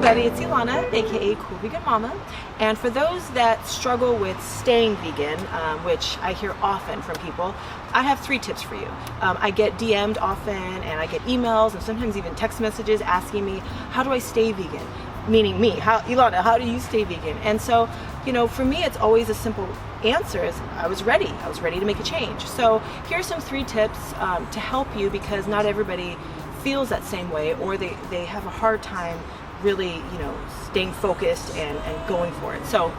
everybody, it's Ilana, aka Cool Vegan Mama, and for those that struggle with staying vegan, which I hear often from people, I have 3 tips for you. I get DM'd often, and I get emails and sometimes even text messages asking me, how do I stay vegan? Meaning me, Ilana, how do you stay vegan? And so, for me it's always a simple answer is I was ready to make a change. So here's some 3 tips to help you, because not everybody feels that same way, or they have a hard time really staying focused and going for it. So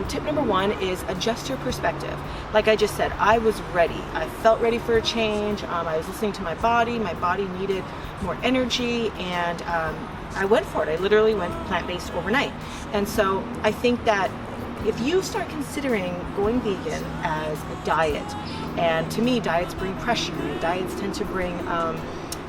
tip number 1 is adjust your perspective. Like I just said, I was ready. I felt ready for a change. I was listening to my body needed more energy, and I went for it. I literally went plant-based overnight. And so I think that if you start considering going vegan as a diet, and to me diets bring pressure, diets tend to bring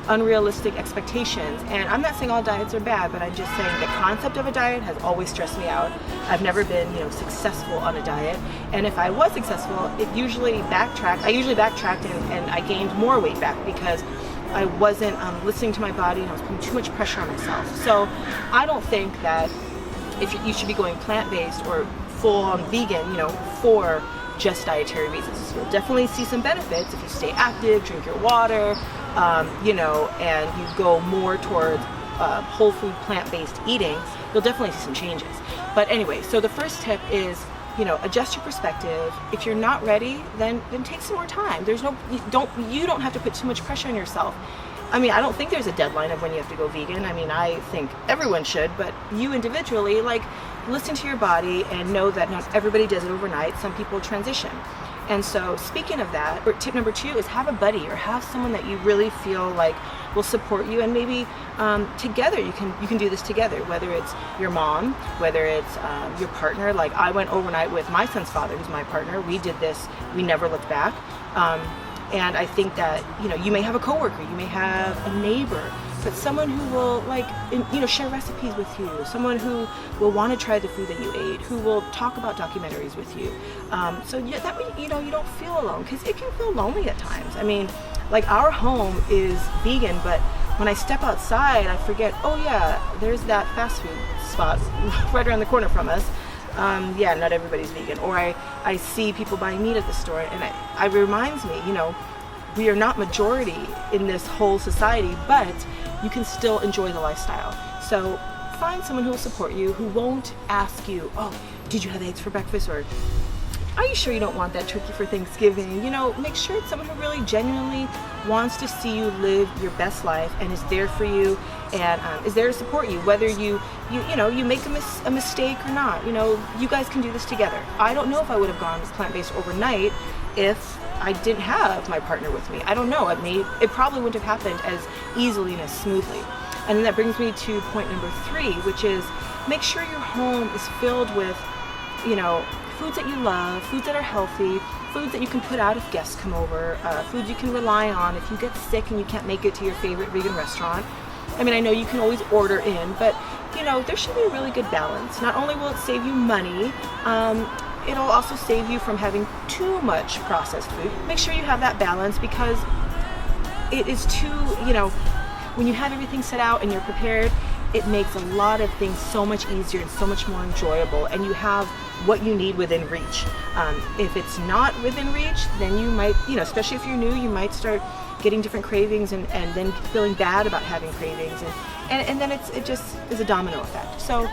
unrealistic expectations, and I'm not saying all diets are bad, but I'm just saying the concept of a diet has always stressed me out. I've never been successful on a diet, and if I was successful, I usually backtracked and I gained more weight back because I wasn't listening to my body, and I was putting too much pressure on myself. So I don't think that if you should be going plant-based or full-on vegan for just dietary reasons. You'll definitely see some benefits if you stay active, drink your water, and you go more towards whole food plant-based eating. You'll definitely see some changes. But anyway, so the first tip is adjust your perspective. If you're not ready, then take some more time. You don't have to put too much pressure on yourself. I mean, I don't think there's a deadline of when you have to go vegan. I mean, I think everyone should, but you individually, listen to your body and know that not everybody does it overnight. Some people transition. And so speaking of that, tip number 2 is have a buddy or have someone that you really feel like will support you, and maybe together you can do this together, whether it's your mom, whether it's your partner. Like I went overnight with my son's father, who's my partner. We did this, we never looked back. And I think that you may have a coworker, you may have a neighbor, but someone who will share recipes with you, someone who will want to try the food that you ate, who will talk about documentaries with you. So that way you don't feel alone, because it can feel lonely at times. I mean, our home is vegan, but when I step outside, I forget, oh yeah, there's that fast food spot right around the corner from us. Yeah, not everybody's vegan. Or I see people buying meat at the store, and it reminds me, we are not majority in this whole society, but you can still enjoy the lifestyle. So find someone who will support you, who won't ask you, oh, did you have eggs for breakfast? Or are you sure you don't want that turkey for Thanksgiving? Make sure it's someone who really genuinely wants to see you live your best life and is there for you, and is there to support you, whether you make a mistake or not. You guys can do this together. I don't know if I would have gone plant-based overnight if I didn't have my partner with me. I don't know. It probably wouldn't have happened as easily and as smoothly. And then that brings me to point number 3, which is make sure your home is filled with, foods that you love, foods that are healthy, foods that you can put out if guests come over, foods you can rely on if you get sick and you can't make it to your favorite vegan restaurant. I mean, I know you can always order in, but there should be a really good balance. Not only will it save you money, it'll also save you from having too much processed food. Make sure you have that balance, because it is too, when you have everything set out and you're prepared, it makes a lot of things so much easier and so much more enjoyable, and you have what you need within reach. If it's not within reach, then you might, especially if you're new, you might start getting different cravings and then feeling bad about having cravings, and then it just is a domino effect. So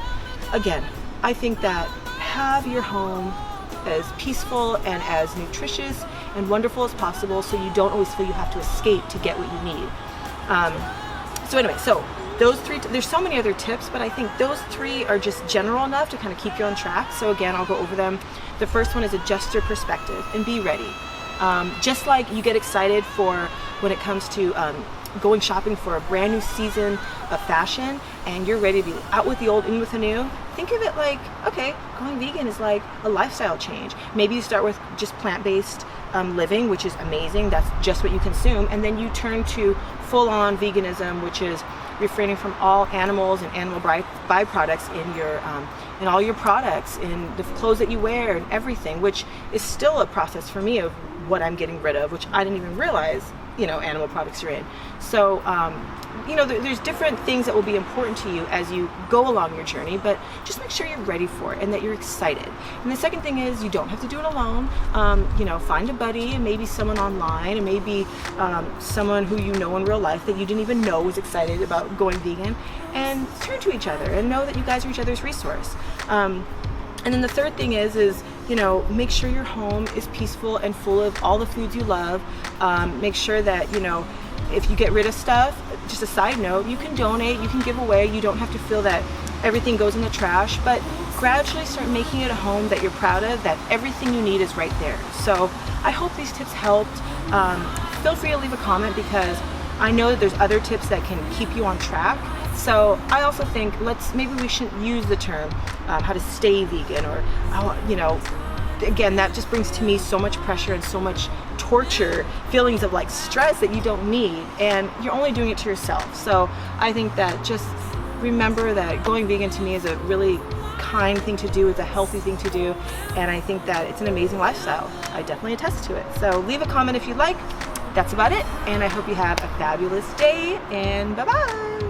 again, I think that have your home as peaceful and as nutritious and wonderful as possible, so you don't always feel you have to escape to get what you need. So anyway, so those 3, there's so many other tips, but I think those 3 are just general enough to kind of keep you on track. So again, I'll go over them. The first one is adjust your perspective and be ready. Just like you get excited for when it comes to going shopping for a brand new season of fashion, and you're ready to be out with the old, in with the new. Think of it like, okay, going vegan is like a lifestyle change. Maybe you start with just plant-based living, which is amazing. That's just what you consume. And then you turn to full-on veganism, which is refraining from all animals and animal byproducts in all your products, in the clothes that you wear and everything, which is still a process for me of what I'm getting rid of, which I didn't even realize, you know, animal products are in. So, you know, there's different things that will be important to you as you go along your journey, but just make sure you're ready for it and that you're excited. And the second thing is, you don't have to do it alone. You know, find a buddy, and maybe someone online, and maybe someone who you know in real life that you didn't even know was excited about going vegan, and turn to each other and know that you guys are each other's resource. And then the third thing is, you know, make sure your home is peaceful and full of all the foods you love. Make sure that, you know, if you get rid of stuff, just a side note, you can donate, you can give away. You don't have to feel that everything goes in the trash, but gradually start making it a home that you're proud of, that everything you need is right there. So I hope these tips helped. Feel free to leave a comment, because I know that there's other tips that can keep you on track. So I also think maybe we shouldn't use the term how to stay vegan, or you know, again, that just brings to me so much pressure and so much torture, feelings of like stress that you don't need, and you're only doing it to yourself. So I think that just remember that going vegan to me is a really kind thing to do, it's a healthy thing to do, and I think that it's an amazing lifestyle. I definitely attest to it. So leave a comment if you'd like. That's about it, and I hope you have a fabulous day, and bye-bye.